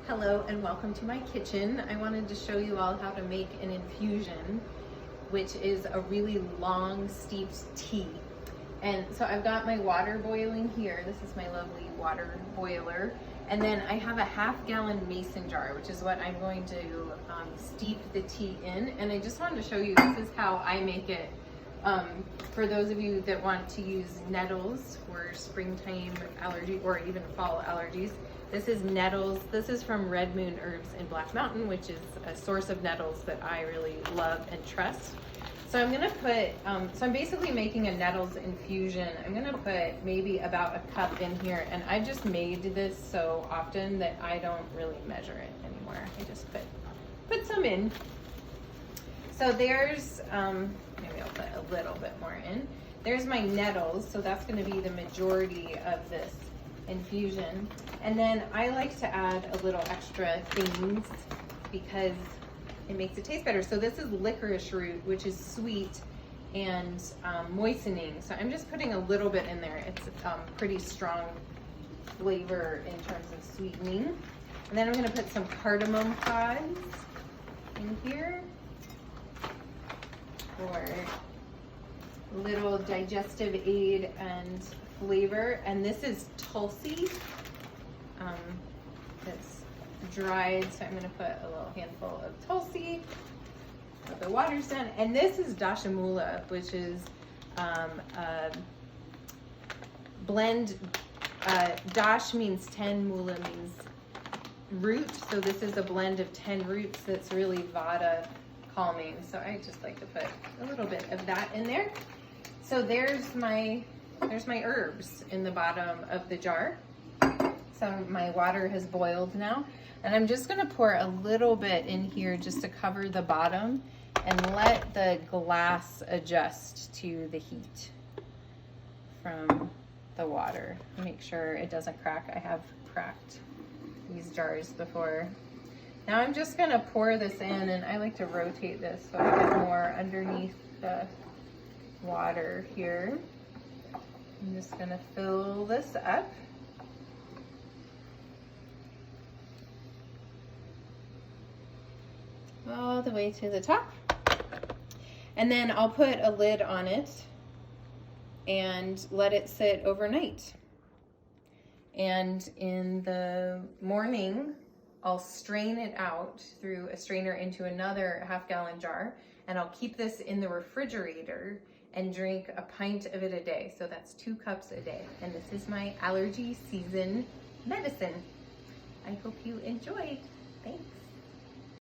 Hello and welcome to my kitchen. I wanted to show you all how to make an infusion, which is a really long steeped tea. And so I've got my water boiling here. This is my lovely water boiler. And then I have a half-gallon mason jar, which is what I'm going to steep the tea in. And I just wanted to show you, this is how I make it. For those of you that want to use nettles for springtime allergy or even fall allergies, this is nettles. This is from Red Moon Herbs in Black Mountain, which is a source of nettles that I really love and trust. So I'm gonna put, so I'm basically making a nettles infusion. I'm gonna put maybe about a cup in here, and I've just made this so often that I don't really measure it anymore. I just put some in. So there's, maybe I'll put a little bit more in. There's my nettles, so that's gonna be the majority of this infusion. And then I like to add a little extra things because it makes it taste better. So this is licorice root, which is sweet and moistening. So I'm just putting a little bit in there. It's pretty strong flavor in terms of sweetening. And then I'm gonna put some cardamom pods in here for little digestive aid and flavor. And this is Tulsi. That's dried, so I'm gonna put a little handful of Tulsi. So the water's done. And this is Dashamula, which is a blend. Dash means 10, mula means root. So this is a blend of 10 roots that's really Vata calming. So I just like to put a little bit of that in there. So there's my herbs in the bottom of the jar. So my water has boiled now, and I'm just gonna pour a little bit in here just to cover the bottom and let the glass adjust to the heat from the water. Make sure it doesn't crack. I have cracked these jars before. Now I'm just gonna pour this in, and I like to rotate this so I get more underneath the water here. I'm just gonna fill this up. All the way to the top. And then I'll put a lid on it and let it sit overnight. And in the morning, I'll strain it out through a strainer into another half-gallon jar, and I'll keep this in the refrigerator and drink a pint of it a day. So that's 2 cups a day. And this is my allergy season medicine. I hope you enjoyed.